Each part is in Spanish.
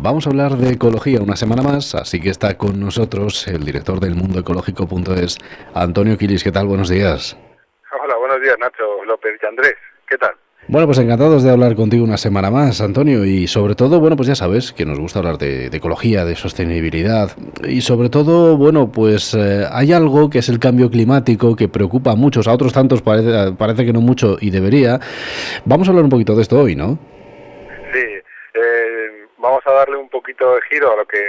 Vamos a hablar de ecología una semana más, así que está con nosotros el director del mundoecológico.es, Antonio Quilis. ¿Qué tal? Buenos días. Hola, buenos días, Nacho López y Andrés. ¿Qué tal? Bueno, pues encantados de hablar contigo una semana más, Antonio, y sobre todo, bueno, pues ya sabes que nos gusta hablar de ecología, de sostenibilidad, y sobre todo, bueno, pues hay algo que es el cambio climático que preocupa a muchos, a otros tantos parece que no mucho y debería. Vamos a hablar un poquito de esto hoy, ¿no? Sí, vamos a darle un poquito de giro a lo que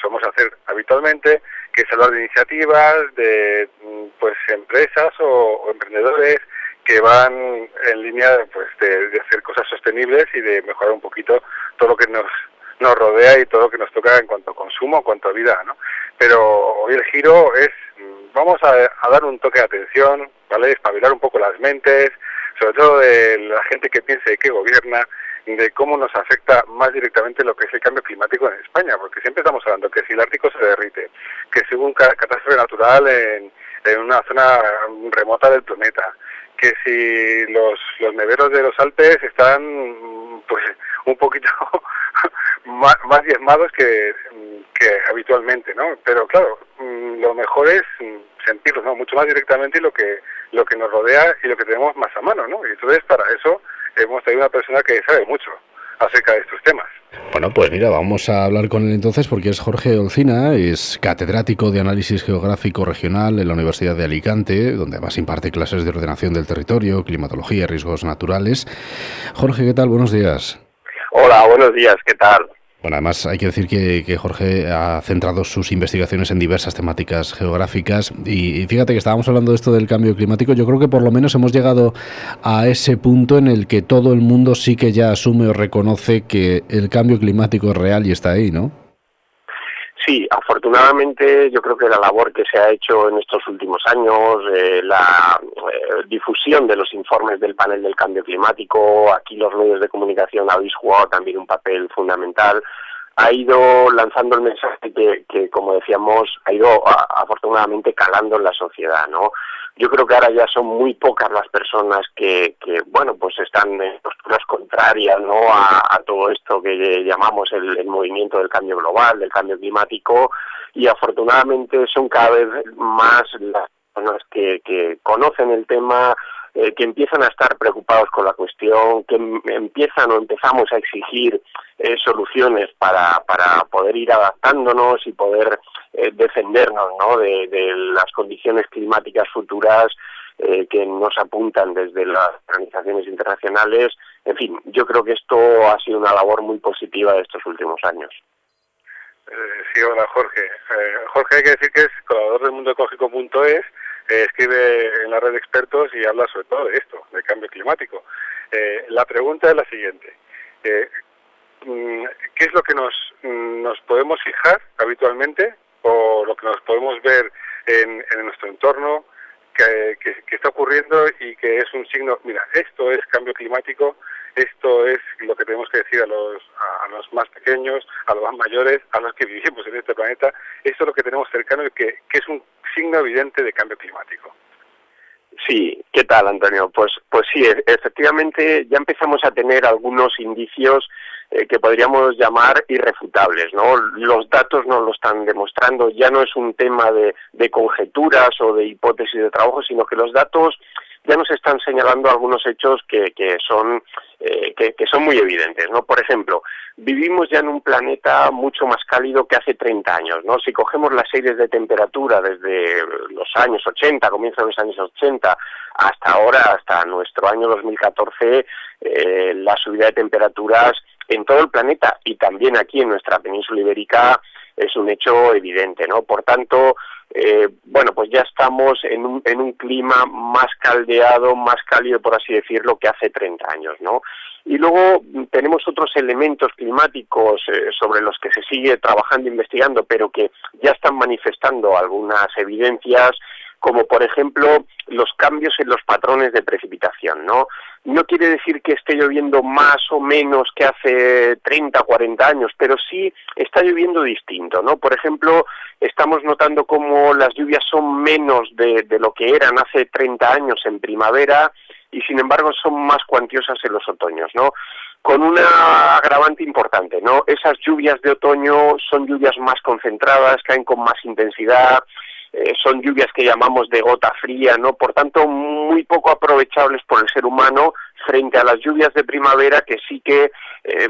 somos hacer habitualmente, que es hablar de iniciativas, de pues empresas o emprendedores que van en línea pues de hacer cosas sostenibles y de mejorar un poquito todo lo que nos rodea y todo lo que nos toca en cuanto a consumo, en cuanto a vida, ¿no? Pero hoy el giro es, vamos a dar un toque de atención, ¿vale? Espabilar un poco las mentes, sobre todo de la gente que piensa y que gobierna, de cómo nos afecta más directamente lo que es el cambio climático en España, porque siempre estamos hablando que si el Ártico se derrite, que si hubo una catástrofe natural en una zona remota del planeta, que si los neveros de los Alpes están pues un poquito más diezmados que habitualmente, ¿no? Pero claro, lo mejor es sentirlo, ¿no? Mucho más directamente lo que nos rodea y lo que tenemos más a mano, ¿no? Y entonces para eso hemos traído una persona que sabe mucho acerca de estos temas. Bueno, pues mira, vamos a hablar con él entonces porque es Jorge Olcina, es catedrático de Análisis Geográfico Regional en la Universidad de Alicante, donde además imparte clases de ordenación del territorio, climatología y riesgos naturales. Jorge, ¿qué tal? Buenos días. Hola, buenos días, ¿qué tal? Bueno, además hay que decir que Jorge ha centrado sus investigaciones en diversas temáticas geográficas y fíjate que estábamos hablando de esto del cambio climático. Yo creo que por lo menos hemos llegado a ese punto en el que todo el mundo sí que ya asume o reconoce que el cambio climático es real y está ahí, ¿no? Sí, afortunadamente yo creo que la labor que se ha hecho en estos últimos años, la difusión de los informes del panel del cambio climático, aquí los medios de comunicación habéis jugado también un papel fundamental, ha ido lanzando el mensaje que como decíamos, ha ido afortunadamente calando en la sociedad, ¿no? Yo creo que ahora ya son muy pocas las personas que bueno, pues están en posturas contrarias, ¿no? A todo esto que llamamos el movimiento del cambio global, del cambio climático, y afortunadamente son cada vez más las personas que conocen el tema, que empiezan a estar preocupados con la cuestión, que empiezan o empezamos a exigir soluciones para poder ir adaptándonos y poder defendernos, ¿no? de las condiciones climáticas futuras que nos apuntan desde las organizaciones internacionales. En fin, yo creo que esto ha sido una labor muy positiva de estos últimos años. Sí, hola Jorge. Jorge hay que decir que es colaborador del mundoecológico.es, escribe en la red de expertos y habla sobre todo de esto, del cambio climático. La pregunta es la siguiente. ¿Qué es lo que nos podemos fijar habitualmente o lo que nos podemos ver en nuestro entorno que está ocurriendo y que es un signo, mira, esto es cambio climático, esto es lo que tenemos que decir a los más pequeños, a los más mayores, a los que vivimos en este planeta, esto es lo que tenemos cercano y que es un signo evidente de cambio climático? Sí, ¿qué tal, Antonio? Pues sí, efectivamente ya empezamos a tener algunos indicios que podríamos llamar irrefutables, ¿no? Los datos nos lo están demostrando, ya no es un tema de conjeturas o de hipótesis de trabajo, sino que los datos ya nos están señalando algunos hechos que son muy evidentes, ¿no? Por ejemplo, vivimos ya en un planeta mucho más cálido que hace 30 años, ¿no? Si cogemos las series de temperatura desde los años 80, comienzo de los años 80, hasta ahora, hasta nuestro año 2014, la subida de temperaturas en todo el planeta y también aquí en nuestra península ibérica es un hecho evidente, ¿no? Por tanto, bueno, pues ya estamos en un clima más caldeado, más cálido, por así decirlo, que hace 30 años, ¿no? Y luego tenemos otros elementos climáticos sobre los que se sigue trabajando e investigando, pero que ya están manifestando algunas evidencias, como por ejemplo los cambios en los patrones de precipitación, ¿no? No quiere decir que esté lloviendo más o menos que hace 30 o 40 años, pero sí está lloviendo distinto, ¿no? Por ejemplo, estamos notando cómo las lluvias son menos de lo que eran hace 30 años en primavera y sin embargo son más cuantiosas en los otoños, ¿no? con una agravante importante, ¿no? Esas lluvias de otoño son lluvias más concentradas, caen con más intensidad, son lluvias que llamamos de gota fría, ¿no? Por tanto, muy poco aprovechables por el ser humano frente a las lluvias de primavera, que sí que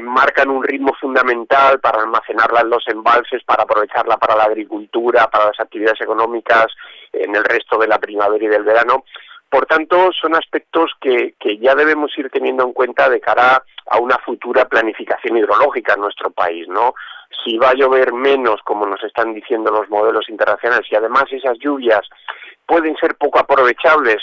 marcan un ritmo fundamental para almacenarla en los embalses, para aprovecharla para la agricultura, para las actividades económicas en el resto de la primavera y del verano. Por tanto, son aspectos que ya debemos ir teniendo en cuenta de cara a una futura planificación hidrológica en nuestro país, ¿no? Si va a llover menos, como nos están diciendo los modelos internacionales, y además esas lluvias pueden ser poco aprovechables,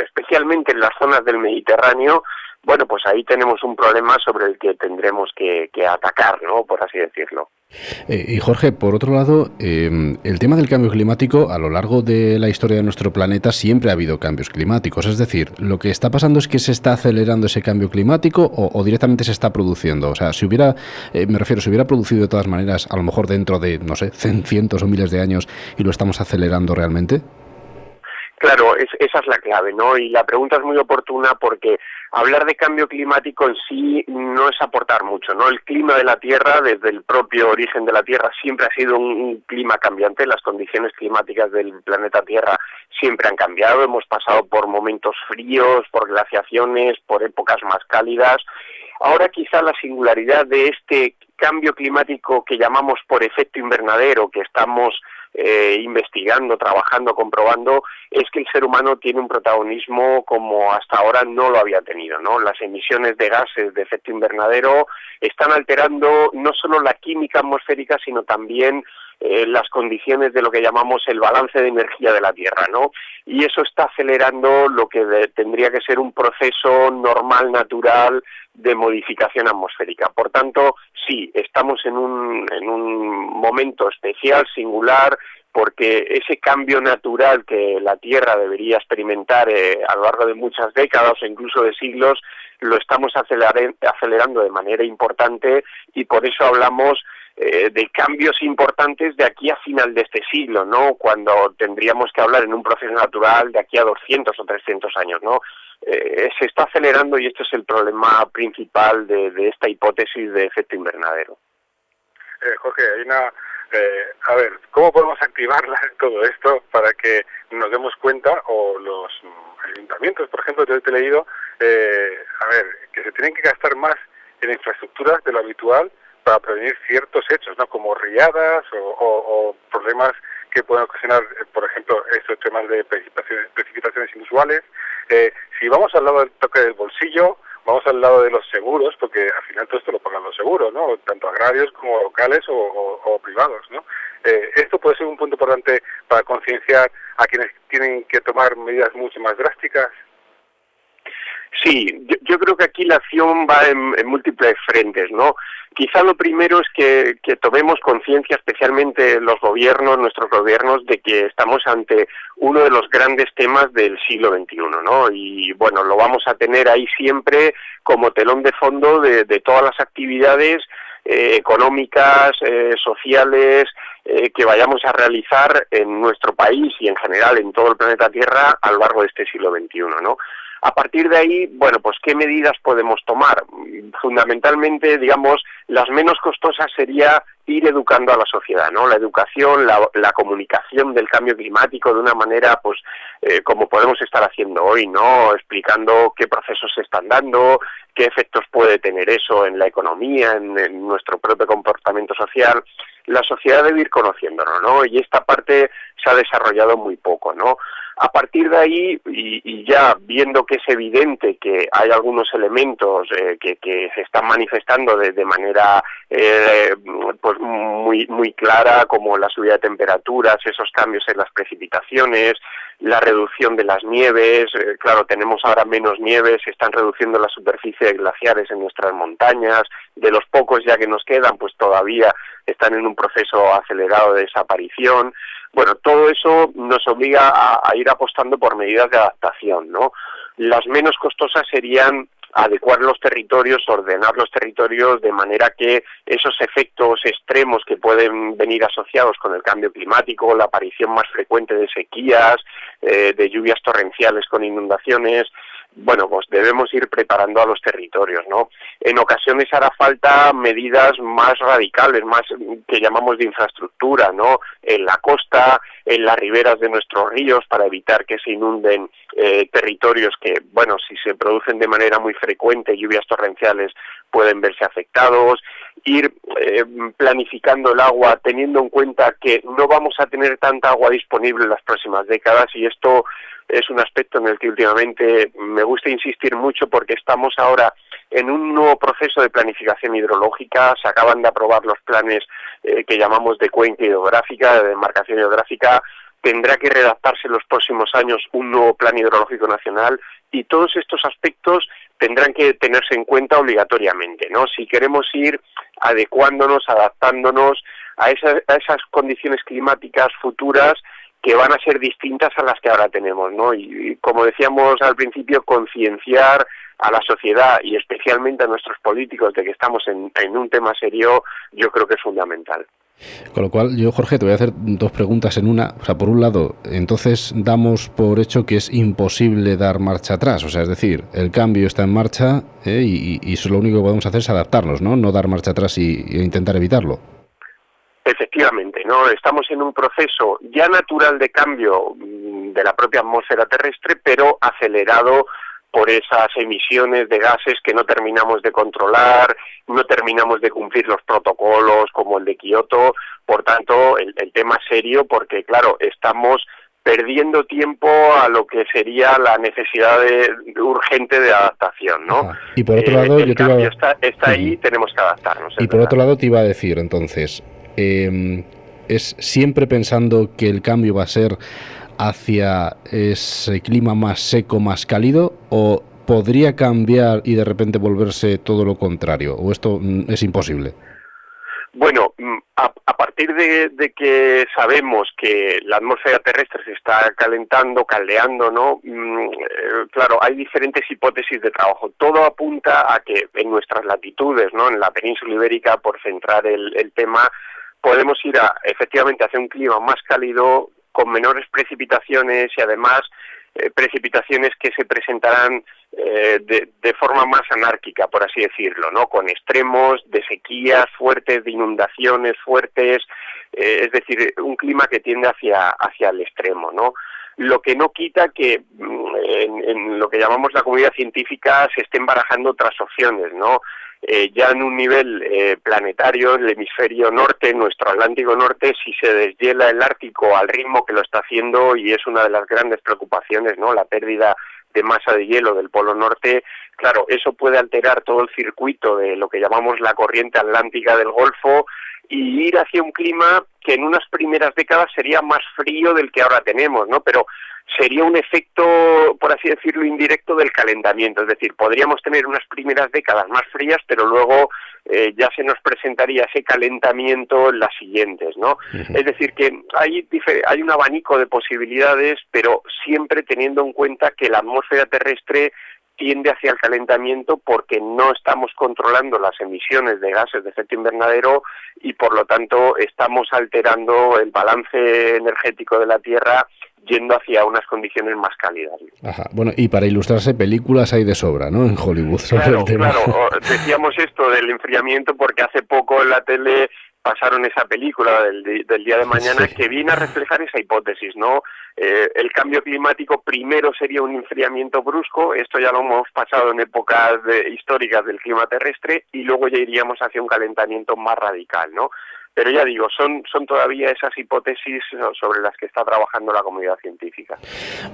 especialmente en las zonas del Mediterráneo, bueno, pues ahí tenemos un problema sobre el que tendremos que atacar, ¿no?, por así decirlo. Y Jorge, por otro lado, el tema del cambio climático, a lo largo de la historia de nuestro planeta siempre ha habido cambios climáticos. Es decir, lo que está pasando es que se está acelerando ese cambio climático o directamente se está produciendo. O sea, si hubiera, me refiero, se hubiera producido de todas maneras, a lo mejor dentro de, no sé, cientos o miles de años y lo estamos acelerando realmente. Claro, esa es la clave, ¿no? Y la pregunta es muy oportuna porque hablar de cambio climático en sí no es aportar mucho, ¿no? El clima de la Tierra, desde el propio origen de la Tierra, siempre ha sido un clima cambiante. Las condiciones climáticas del planeta Tierra siempre han cambiado. Hemos pasado por momentos fríos, por glaciaciones, por épocas más cálidas. Ahora quizá la singularidad de este cambio climático que llamamos por efecto invernadero, que estamos investigando, trabajando, comprobando, es que el ser humano tiene un protagonismo como hasta ahora no lo había tenido, ¿no? Las emisiones de gases de efecto invernadero están alterando no solo la química atmosférica, sino también las condiciones de lo que llamamos el balance de energía de la Tierra, ¿no? Y eso está acelerando lo que tendría que ser un proceso normal, natural, de modificación atmosférica. Por tanto, sí, estamos en un momento especial, singular, porque ese cambio natural que la Tierra debería experimentar a lo largo de muchas décadas o incluso de siglos, lo estamos acelerando de manera importante y por eso hablamos de cambios importantes de aquí a final de este siglo, ¿no? Cuando tendríamos que hablar en un proceso natural de aquí a 200 o 300 años, ¿no? Se está acelerando y este es el problema principal de esta hipótesis de efecto invernadero. Jorge, hay una... a ver, ¿cómo podemos activar todo esto para que nos demos cuenta, o los ayuntamientos, por ejemplo, te he leído, a ver, que se tienen que gastar más en infraestructuras de lo habitual para prevenir ciertos hechos, ¿no? Como riadas o problemas que pueden ocasionar, por ejemplo, estos temas de precipitaciones inusuales. Si vamos al lado del toque del bolsillo, vamos al lado de los seguros, porque al final todo esto lo pagan los seguros, ¿no? Tanto agrarios como locales o privados, ¿no? Esto puede ser un punto importante para concienciar a quienes tienen que tomar medidas mucho más drásticas. Sí, yo creo que aquí la acción va en múltiples frentes, ¿no? Quizá lo primero es que tomemos conciencia, especialmente los gobiernos, nuestros gobiernos, de que estamos ante uno de los grandes temas del siglo XXI, ¿no? Y bueno, lo vamos a tener ahí siempre como telón de fondo de todas las actividades económicas, sociales, que vayamos a realizar en nuestro país y en general en todo el planeta Tierra a lo largo de este siglo XXI, ¿no? A partir de ahí, bueno, pues ¿qué medidas podemos tomar? Fundamentalmente, digamos, las menos costosas sería ir educando a la sociedad, ¿no? La educación, la comunicación del cambio climático de una manera, pues, como podemos estar haciendo hoy, ¿no? Explicando qué procesos se están dando, qué efectos puede tener eso en la economía, en nuestro propio comportamiento social. La sociedad debe ir conociéndolo, ¿no? Y esta parte se ha desarrollado muy poco, ¿no? A partir de ahí, y ya viendo que es evidente que hay algunos elementos que se están manifestando de manera pues muy clara, como la subida de temperaturas, esos cambios en las precipitaciones, la reducción de las nieves, claro, tenemos ahora menos nieves, se están reduciendo la superficie de glaciares en nuestras montañas, de los pocos ya que nos quedan, pues todavía están en un proceso acelerado de desaparición. Bueno, todo eso nos obliga a ir apostando por medidas de adaptación, ¿no? Las menos costosas serían adecuar los territorios, ordenar los territorios de manera que esos efectos extremos que pueden venir asociados con el cambio climático, la aparición más frecuente de sequías, de lluvias torrenciales con inundaciones, bueno, pues debemos ir preparando a los territorios, ¿no? En ocasiones hará falta medidas más radicales, más que llamamos de infraestructura, ¿no? En la costa, en las riberas de nuestros ríos, para evitar que se inunden territorios que, bueno, si se producen de manera muy frecuente, lluvias torrenciales, pueden verse afectados. Ir planificando el agua, teniendo en cuenta que no vamos a tener tanta agua disponible en las próximas décadas, y esto es un aspecto en el que últimamente me gusta insistir mucho, porque estamos ahora en un nuevo proceso de planificación hidrológica. Se acaban de aprobar los planes que llamamos de cuenca hidrográfica, de demarcación hidrográfica. Tendrá que redactarse en los próximos años un nuevo plan hidrológico nacional, y todos estos aspectos tendrán que tenerse en cuenta obligatoriamente, ¿no? Si queremos ir adecuándonos, adaptándonos a esas condiciones climáticas futuras, que van a ser distintas a las que ahora tenemos, ¿no? Y como decíamos al principio, concienciar a la sociedad y especialmente a nuestros políticos de que estamos en un tema serio, yo creo que es fundamental. Con lo cual, yo, Jorge, te voy a hacer dos preguntas en una. O sea, por un lado, entonces damos por hecho que es imposible dar marcha atrás. O sea, es decir, el cambio está en marcha, y eso, lo único que podemos hacer es adaptarnos, ¿no? No dar marcha atrás e intentar evitarlo. Efectivamente, ¿no? Estamos en un proceso ya natural de cambio de la propia atmósfera terrestre, pero acelerado por esas emisiones de gases que no terminamos de controlar, no terminamos de cumplir los protocolos como el de Kioto. Por tanto, el tema es serio, porque, claro, estamos perdiendo tiempo a lo que sería la necesidad urgente de adaptación, ¿no? Ajá. Y por otro lado, el cambio está ahí, tenemos que adaptarnos. Y por otro lado, te iba a decir, entonces, ¿es siempre pensando que el cambio va a ser hacia ese clima más seco, más cálido, o podría cambiar y de repente volverse todo lo contrario, o esto es imposible? Bueno, a partir de que sabemos que la atmósfera terrestre se está caldeando, ¿no? Claro, hay diferentes hipótesis de trabajo. Todo apunta a que en nuestras latitudes, ¿no? En la península ibérica, por centrar el tema, podemos ir efectivamente hacia un clima más cálido, con menores precipitaciones, y además precipitaciones que se presentarán de forma más anárquica, por así decirlo, ¿no? Con extremos de sequías fuertes, de inundaciones fuertes, es decir, un clima que tiende hacia el extremo, ¿no? Lo que no quita que en lo que llamamos la comunidad científica se estén barajando otras opciones, ¿no? Ya en un nivel planetario, el hemisferio norte, nuestro Atlántico norte, si se deshiela el Ártico al ritmo que lo está haciendo, y es una de las grandes preocupaciones, ¿no? La pérdida de masa de hielo del Polo Norte, claro, eso puede alterar todo el circuito de lo que llamamos la corriente atlántica del Golfo, y ir hacia un clima que en unas primeras décadas sería más frío del que ahora tenemos, ¿no? Pero sería un efecto, por así decirlo, indirecto del calentamiento. Es decir, podríamos tener unas primeras décadas más frías, pero luego ya se nos presentaría ese calentamiento en las siguientes, ¿no? Uh-huh. Es decir, que hay un abanico de posibilidades, pero siempre teniendo en cuenta que la atmósfera terrestre tiende hacia el calentamiento, porque no estamos controlando las emisiones de gases de efecto invernadero, y por lo tanto estamos alterando el balance energético de la Tierra, yendo hacia unas condiciones más cálidas. Ajá. Bueno, y para ilustrarse, películas hay de sobra, ¿no?, en Hollywood sobre el tema. Claro, decíamos esto del enfriamiento porque hace poco en la tele pasaron esa película del día de mañana, sí, que viene a reflejar esa hipótesis, ¿no? El cambio climático primero sería un enfriamiento brusco, esto ya lo hemos pasado en épocas históricas del clima terrestre, y luego ya iríamos hacia un calentamiento más radical, ¿no? Pero ya digo, son todavía esas hipótesis sobre las que está trabajando la comunidad científica.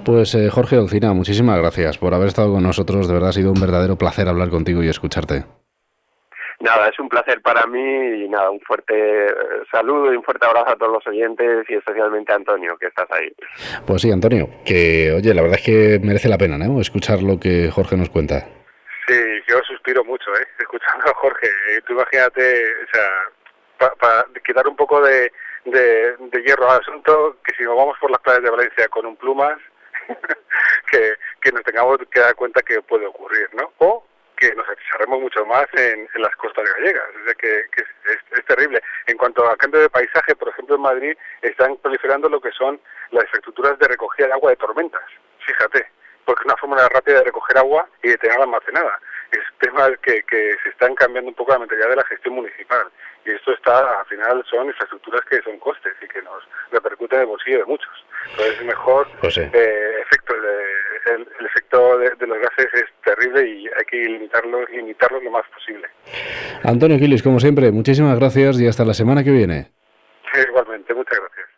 Pues Jorge Olcina, muchísimas gracias por haber estado con nosotros. De verdad ha sido un verdadero placer hablar contigo y escucharte. Nada, es un placer para mí, y nada, un fuerte saludo y un fuerte abrazo a todos los oyentes, y especialmente a Antonio, que estás ahí. Pues sí, Antonio, que oye, la verdad es que merece la pena, ¿no?, escuchar lo que Jorge nos cuenta. Sí, yo suspiro mucho, escuchando a Jorge. Tú imagínate, o sea, para quitar un poco de hierro al asunto, que si nos vamos por las playas de Valencia con un plumas, que nos tengamos que dar cuenta que puede ocurrir, ¿no? O que nos achisarremos mucho más en las costas gallegas. O sea, que es terrible. En cuanto a cambio de paisaje, por ejemplo, en Madrid están proliferando lo que son las infraestructuras de recogida de agua de tormentas. Fíjate, porque es una forma rápida de recoger agua y de tenerla almacenada. Es tema que se están cambiando un poco la mentalidad de la gestión municipal. Y esto al final son infraestructuras que son costes y que nos repercuten en el bolsillo de muchos. Entonces es mejor, Pues sí. el efecto de los gases es terrible y hay que limitarlos lo más posible. Antonio Quilis, como siempre, muchísimas gracias y hasta la semana que viene. Igualmente, muchas gracias.